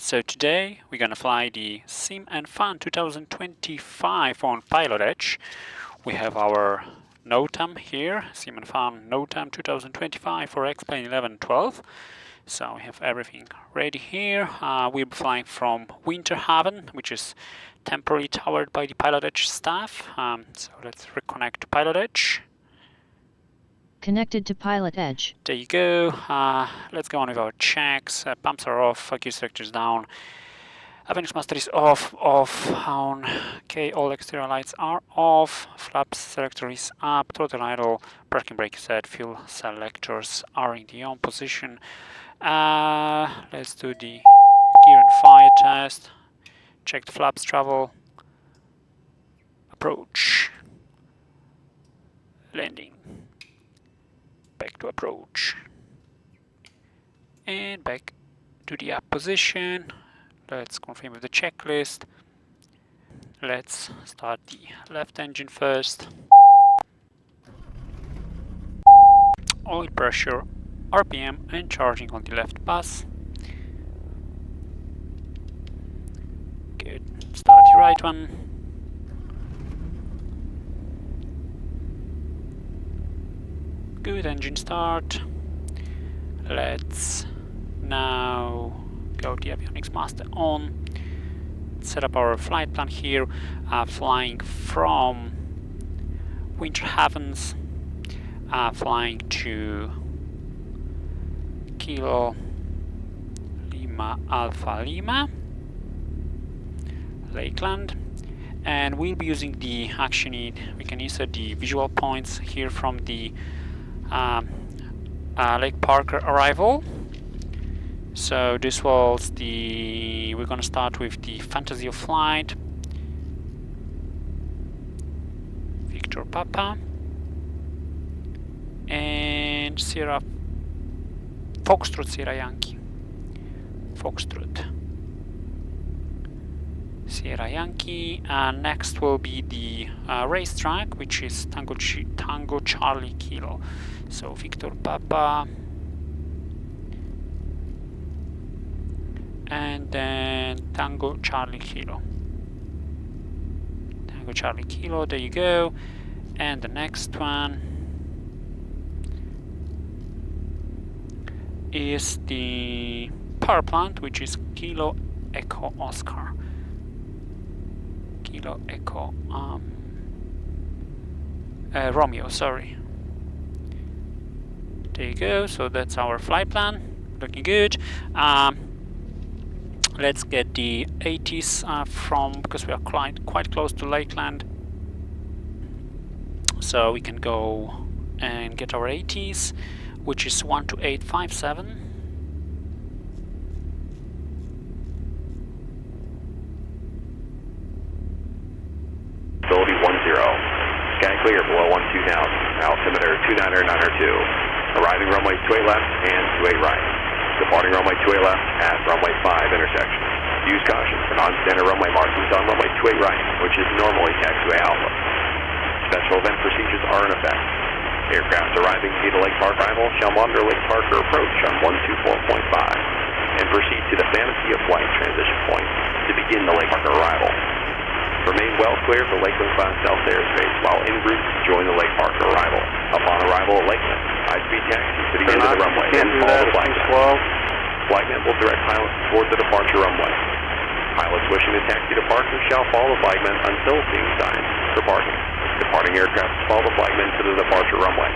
So today we're gonna fly the simnfun 2025 on PilotEdge. We have our NOTAM here, simnfun NOTAM 2025 for X-Plane 1112. So we have everything ready here. We'll be flying from Winter Haven, which is temporarily towered by the PilotEdge staff. So let's reconnect to PilotEdge. Connected to PilotEdge. There you go. Let's go on with our checks. Pumps are off, gear selector is down. Avionics master is off on. Okay, all exterior lights are off. Flaps selector is up. Throttle idle. Parking brake is set. Fuel selectors are in the on position. Let's do the gear and fire test. Check the flaps travel. Approach. Landing. Back to approach. And back to the up position. Let's confirm with the checklist. Let's start the left engine first. Oil pressure, RPM and charging on the left bus. Good. Start the right one. Good, engine start. Let's now go the avionics master on. Set up our flight plan here, flying from Winter Havens, flying to Kilo Lima Alpha Lima, Lakeland, and we'll be using the we can insert the visual points here from the Lake Parker arrival. So this was we're gonna start with the Fantasy of Flight, Victor Papa, and Sierra Foxtrot Sierra Yankee, Foxtrot Sierra Yankee. Next will be the racetrack, which is Tango Charlie Kilo. So Victor Papa, and then Tango Charlie Kilo. Tango Charlie Kilo, there you go. And the next one is the power plant, which is Kilo Echo Oscar. Kilo Echo Romeo, sorry. There you go, so that's our flight plan, looking good. Let's get the 80s because we are quite close to Lakeland. So we can go and get our 80s, which is 12857. Ability 10. Sky clear below 12,000. Altimeter 29092. Arriving runway 28 left and 28 right. Departing runway 28 left at runway 5 intersection. Use caution for non-standard runway markings on runway 28 right, which is normally taxiway alpha. Special event procedures are in effect. Aircraft arriving via the Lake Park arrival shall monitor Lake Parker approach on 124.5 and proceed to the Fantasy of Flight transition point to begin the Lake Parker arrival. Remain well clear of the Lakeland class South airspace while en route to join the Lake Parker arrival. Upon arrival at Lakeland, high-speed taxi to the end of the runway and follow the flagman. Flagman will direct pilots toward the departure runway. Pilots wishing to taxi to Parker shall follow the flagman until seeing signs for parking. Departing aircraft follow the flagman to the departure runway.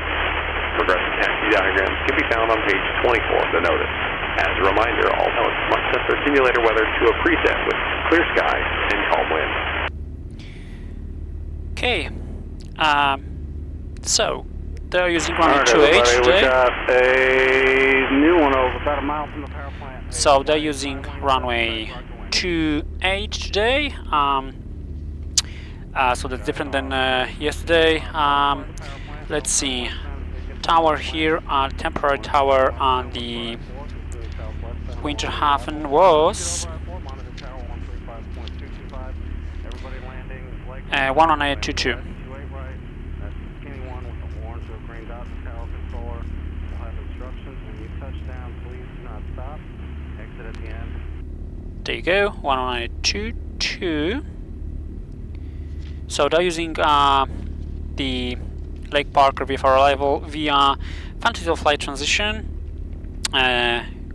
Progressive taxi diagrams can be found on page 24 of the notice. As a reminder, all pilots must set their simulator weather to a preset with clear skies and calm winds. Okay, so they're using runway 28 today. We got a new one over about a mile from the power plant. So they're using runway 28 today. So that's different than yesterday. Let's see. Tower here, temporary tower on the Winter Haven was 11822. There you go, 109.22. So they're using the Lake Parker VFR arrival via fantasy of flight transition.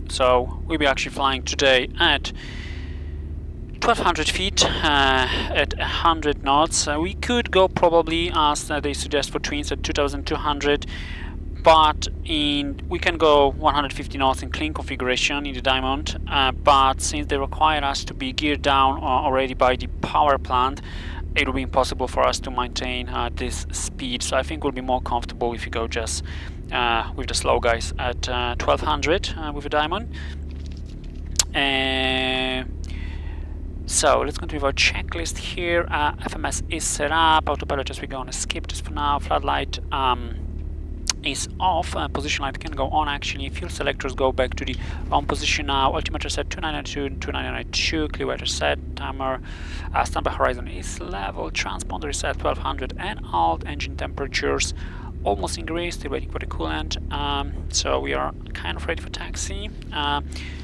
So we'll be actually flying today at 1200 feet at 100 knots. We could go probably, as they suggest for twins, at 2200, but we can go 150 knots in clean configuration in the Diamond, but since they require us to be geared down already by the power plant, it will be impossible for us to maintain this speed. So I think we'll be more comfortable if you go just with the slow guys at 1200 with a Diamond. So let's continue with our checklist here. FMS is set up, autopilot just we're going to skip just for now. Floodlight is off, position light can go on actually, fuel selectors go back to the on position now, altimeter set 2992, 2992, clear weather set, timer, standby horizon is level, transponder is set 1200 and alt, engine temperatures almost in gray, still waiting for the coolant, so we are kind of ready for taxi.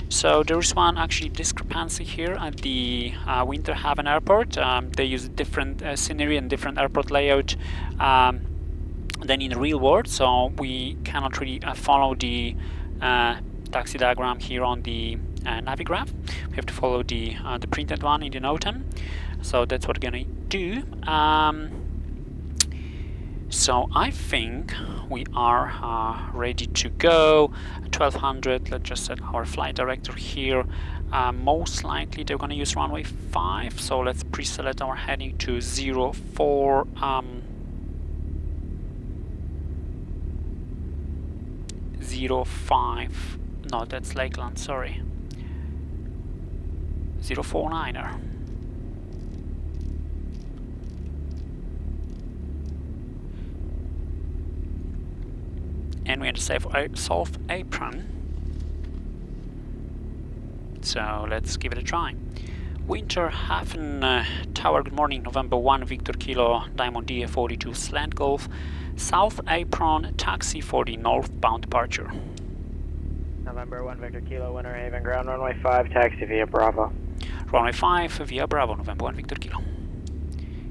So there is one actually discrepancy here at the Winter Haven Airport. They use a different scenery and different airport layout than in the real world, so we cannot really follow the taxi diagram here on the Navigraph. We have to follow the printed one in the NOTAM, so that's what we're gonna do. So I think we are ready to go. 1200, let's just set our flight director here. Most likely they're going to use runway 5, so let's pre-select our heading to 04. 05, no, that's Lakeland, sorry. 049er. And we had to save solve apron. So let's give it a try. Winter Haven Tower, good morning, November 1, Victor Kilo, Diamond DA42, Slant Golf, South Apron, taxi for the northbound departure. November 1, Victor Kilo, Winter Haven, ground runway 5, taxi via Bravo. Runway 5 via Bravo, November 1, Victor Kilo.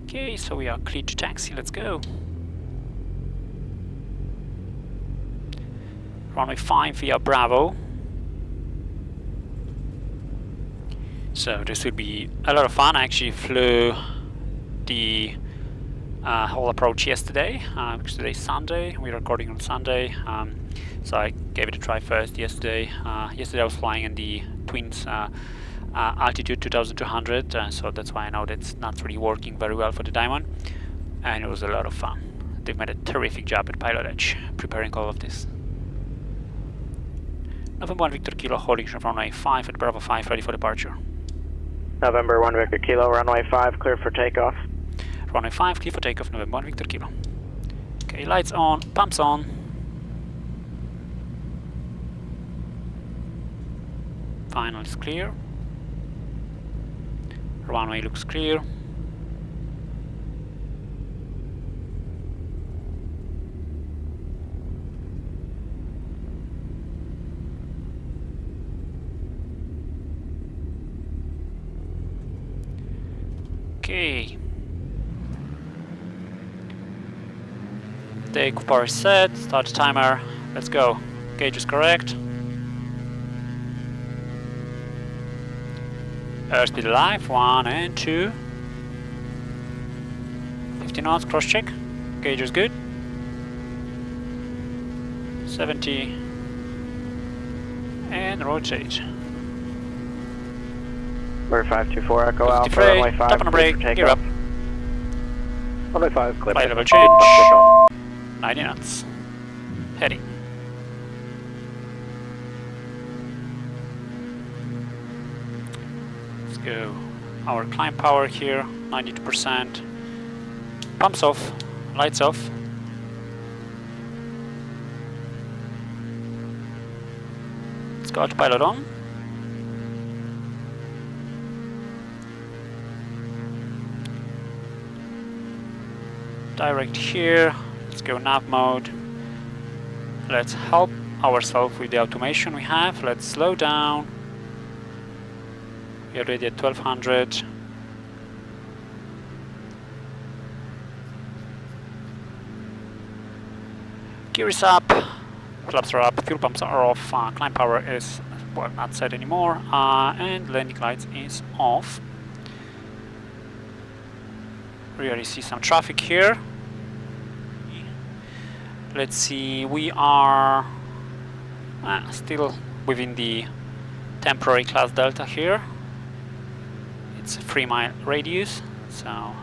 Okay, so we are clear to taxi, let's go. Runway 5 via Bravo. So this will be a lot of fun. I actually flew the whole approach yesterday, because today is Sunday, we're recording on Sunday, so I gave it a try first yesterday. Yesterday I was flying in the Twins altitude 2200, so that's why I know that's not really working very well for the Diamond, and it was a lot of fun. They've made a terrific job at PilotEdge preparing all of this. November 1 Victor Kilo, holding runway 5 at Bravo 5, ready for departure. November 1 Victor Kilo, runway 5, clear for takeoff. Runway 5, clear for takeoff, November 1 Victor Kilo. Okay, lights on, pumps on. Final is clear. Runway looks clear. Okay. Take power set, start the timer, let's go. Gauge is correct. Airspeed alive, 1 and 2. 50 knots, cross check. Gauge is good. 70. And rotate. We're 524 Echo Alpha, Freight, runway 5, tap on the brake, gear up. Runway 5, clear. Flight level change. 90 knots. Heading. Let's go. Our climb power here, 92%. Pumps off, lights off. Let's go autopilot on. Direct here, let's go nav mode. Let's help ourselves with the automation we have. Let's slow down. We are already at 1200. Gear is up, flaps are up, fuel pumps are off, climb power is, well, not set anymore, and landing lights is off. We already see some traffic here. Let's see, we are still within the temporary class Delta here. It's a 3-mile radius, so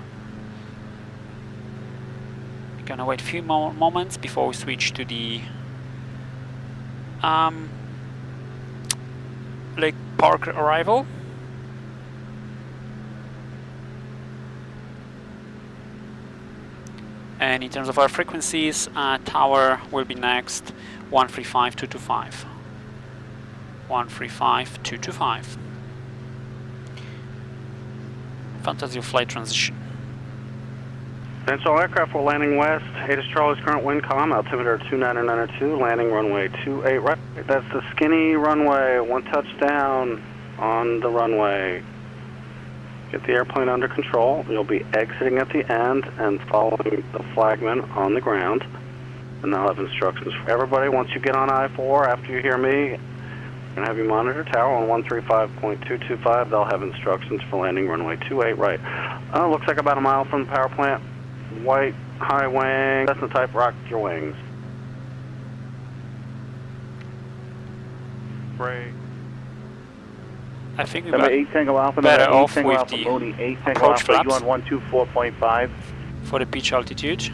we're gonna wait a few more moments before we switch to the Lake Park arrival. And in terms of our frequencies, tower will be next, 135.225. 135.225. Fantasy of flight transition. Central aircraft, we're landing west. 8 is Charlie's current wind calm, altimeter 2992, landing runway 28 right. That's the skinny runway, 1 touchdown on the runway. Get the airplane under control. You'll be exiting at the end and following the flagman on the ground. And they'll have instructions for everybody. Once you get on I-4, after you hear me, I'm going to have you monitor tower on 135.225. They'll have instructions for landing runway 28 right. Looks like about a mile from the power plant. White, high wing, Cessna type, rock your wings. Great. I think we Number got 8 Tango Alpha, better number 8 off Tango with Alpha, the Bodie 8 Tango approach Alpha, flaps. you on 124.5. for the pitch altitude.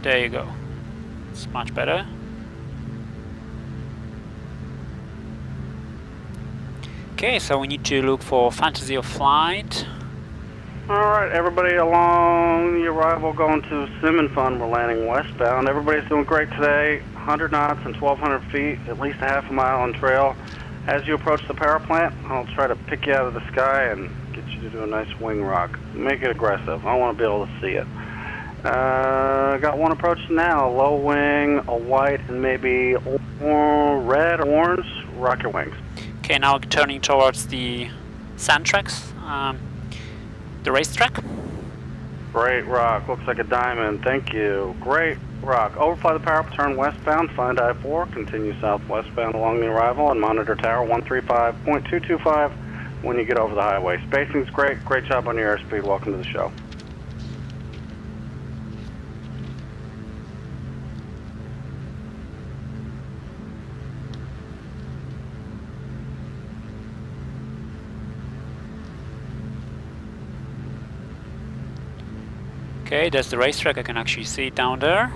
There you go. It's much better. Okay, so we need to look for Fantasy of Flight. Alright, everybody along the arrival going to simnfun. We're landing westbound. Everybody's doing great today. 100 knots and 1,200 feet, at least a half a mile on trail. As you approach the power plant, I'll try to pick you out of the sky and get you to do a nice wing rock. Make it aggressive. I want to be able to see it. Got one approach now. Low wing, a white, and maybe red or orange. Rock your wings. Okay, now turning towards the sand tracks, the racetrack. Great rock. Looks like a diamond. Thank you. Great rock. Overfly the power, turn westbound, find I-4, continue southwestbound along the arrival, and monitor tower 135.225 when you get over the highway. Spacing's great. Great job on your airspeed. Welcome to the show. Okay, that's the racetrack. I can actually see it down there.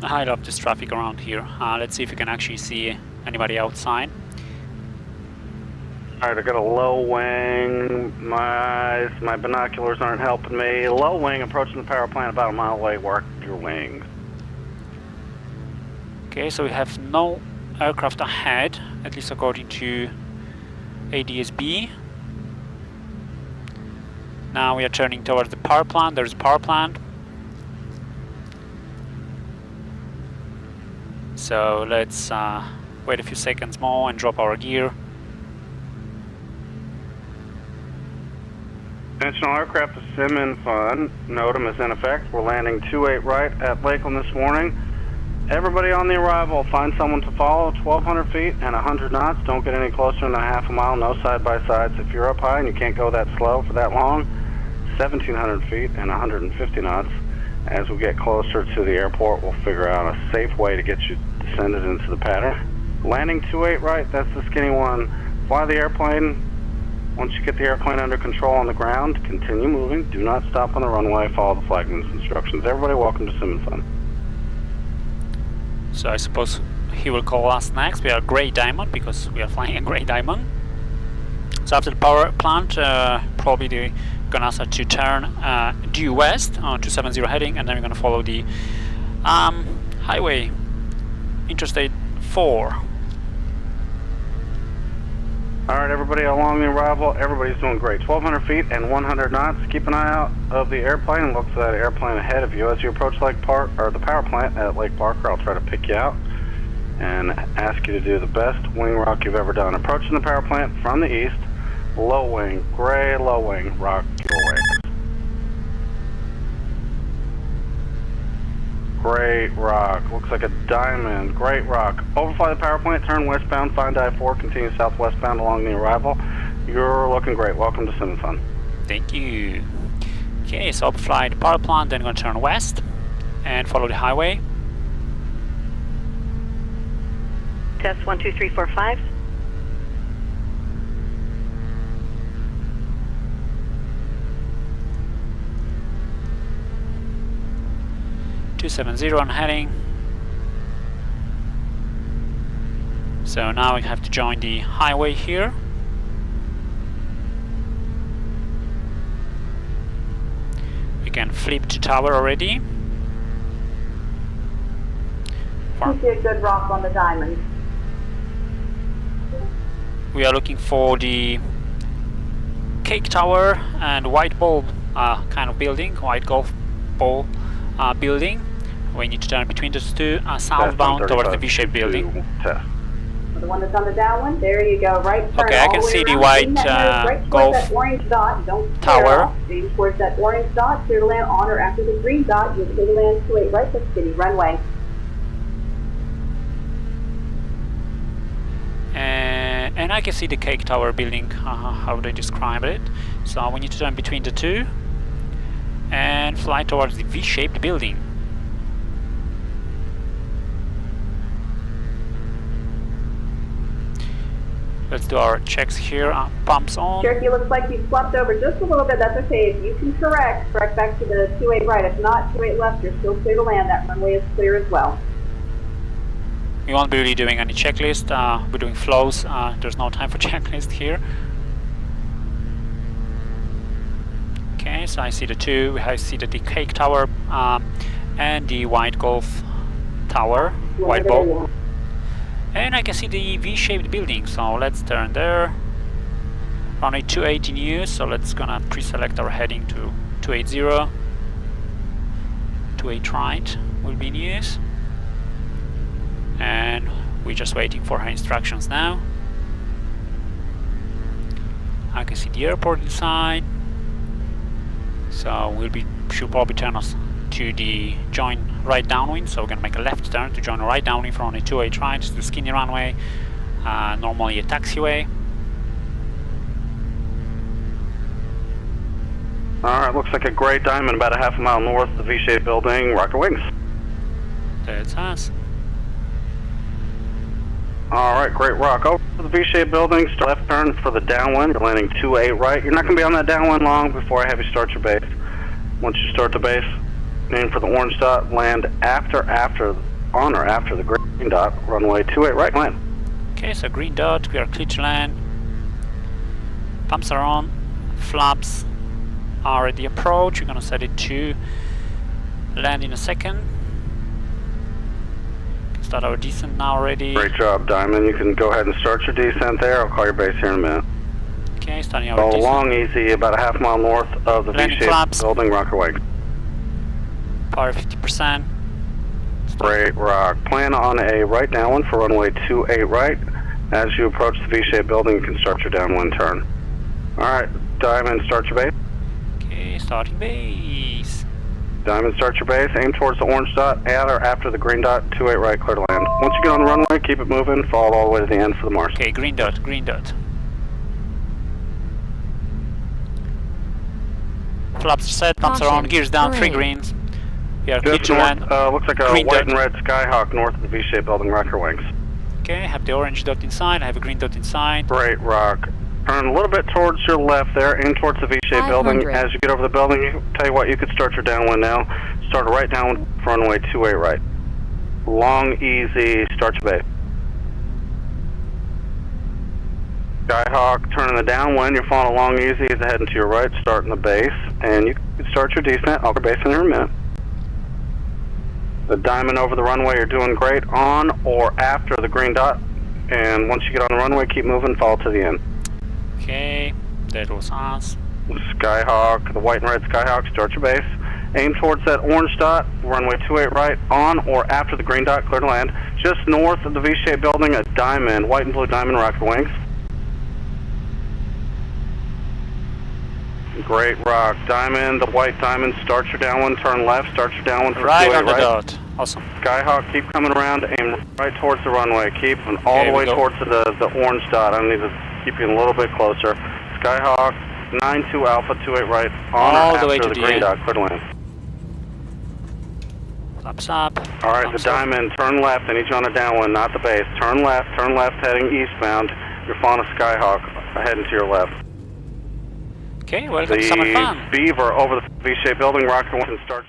I love this traffic around here. Let's see if we can actually see anybody outside. Alright, I got a low wing. My binoculars aren't helping me. Low wing approaching the power plant about a mile away. Work your wings. Okay, so we have no aircraft ahead, at least according to ADSB. Now we are turning towards the power plant. There's a power plant. So let's wait a few seconds more and drop our gear. Conventional aircraft is simnfun. NOTAM is in effect. We're landing 28 right at Lakeland this morning. Everybody on the arrival, find someone to follow. 1,200 feet and 100 knots. Don't get any closer than a half a mile. No side-by-sides. If you're up high and you can't go that slow for that long, 1,700 feet and 150 knots. As we get closer to the airport, we'll figure out a safe way to get you descended into the pattern. Landing 28 right, that's the skinny one. Fly the airplane. Once you get the airplane under control on the ground, continue moving. Do not stop on the runway. Follow the flagman's instructions. Everybody, welcome to simnfun. So I suppose he will call us next. We are Grey Diamond because we are flying a Grey Diamond. So after the power plant, probably they're gonna ask us to turn due west on 270 heading, and then we're gonna follow the highway, Interstate 4. All right, everybody along the arrival, everybody's doing great. 1,200 feet and 100 knots. Keep an eye out of the airplane. Look for that airplane ahead of you. As you approach Lake Park, or the power plant at Lake Parker, I'll try to pick you out and ask you to do the best wing rock you've ever done. Approaching the power plant from the east, low wing, gray low wing, rock your wings. Great rock, looks like a diamond, great rock. Overfly the power plant, turn westbound, find I-4, continue southwestbound along the arrival. You're looking great, welcome to simnfun. Thank you. Okay, so overfly the power plant, then going to turn west and follow the highway. Test 1, 2, 3, 4, 5. On heading. So now we have to join the highway here. We can flip to tower already. You see a good rock on the diamond. We are looking for the cake tower and white ball kind of building, white golf ball building. We need to turn between those two, southbound towards the V-shaped building. The one that's on the downwind, there you go, right turn. Okay, I can see the white golf that orange dot, don't tower. Aim towards that orange dot, clear to land on or after the green dot, you'll clear to land 28 right, that's city runway. And I can see the cake tower building, how they describe it. So we need to turn between the two and fly towards the V-shaped building. Let's do our checks here. Pumps on. Cherokee, looks like you swapped over just a little bit. That's okay. If you can correct back to the 28 right. If not, 28 left, you're still clear to land. That runway is clear as well. We won't be really doing any checklist. We're doing flows. There's no time for checklist here. Okay, so I see the two. I see the cake tower and the white golf tower, white ball. And I can see the V-shaped building, so let's turn there. Runway 28 in use, so let's gonna pre-select our heading to 280. 28 right will be in use. And we're just waiting for her instructions now. I can see the airport inside. So she'll probably turn us to the join right downwind, so we're gonna make a left turn to join a right downwind from runway 28 right to the skinny runway, normally a taxiway. Alright, looks like a great diamond about a half a mile north of the V-shaped building, rocker wings. That's us. Alright, great rock. Over to the V-shaped building, left turn for the downwind, you're landing 28 right. You're not going to be on that downwind long before I have you start your base. Once you start the base, aim for the orange dot, land on or after the green dot, runway 28 right, land. Okay, so green dot, we are clear to land. Pumps are on, flaps are at the approach. We're gonna set it to land in a second. Start our descent now already. Great job, Diamond. You can go ahead and start your descent there. I'll call your base here in a minute. Okay, starting our Follow descent. along easy, about a half mile north of the V-shaped building, rocker wings. Power 50%. Great rock. Plan on a right downwind for runway 28 right. As you approach the V-shaped building, you can start your downwind turn. Alright, Diamond, start your base. Okay, starting base. Diamond, start your base. Aim towards the orange dot, at or after the green dot, 28 right, clear to land. Once you get on the runway, keep it moving, follow all the way to the end for the mark. Okay, green dot, green dot. Flaps are set, pumps are on, gears down, 3 greens. We are clear Just to land. looks like a Green white dot. and red Skyhawk north of the V-shaped building, rocker wings. Okay, I have the orange dot inside, I have a green dot inside. Great rock. Turn a little bit towards your left there, aim towards the V-shaped building. As you get over the building, tell you what, you could start your downwind now. Start a right downwind for runway 28 right. Long, easy, start your base. Skyhawk, turning the downwind, you're falling along easy as heading to your right, starting the base, and you can start your descent. I'll be basing in a minute. The diamond over the runway, you're doing great on or after the green dot, and once you get on the runway, keep moving, follow to the end. Okay, that was us. Skyhawk, the white and red Skyhawk, start your base. Aim towards that orange dot, runway 28 right, on or after the green dot, clear to land. Just north of the V-shaped building, a diamond, white and blue diamond rocket wings. Great rock, diamond, the white diamond, start your downwind, turn left, start your downwind for Right 28 on the right. dot. Awesome. Skyhawk, keep coming around, aim right towards the runway, keep all Okay, the we way go. towards the orange dot. I need to keep you a little bit closer. Skyhawk, 92 Alpha, 28 right, on All or the way after to the the green end. dot, clear to land. Flaps up. All right, the thumbs up. diamond, turn left. I need you on a downwind, not the base. Turn left, heading eastbound. You're following a Skyhawk, heading to your left. Okay, welcome to Summer Fun. The Beaver over the V-shaped building, rocket one, and start.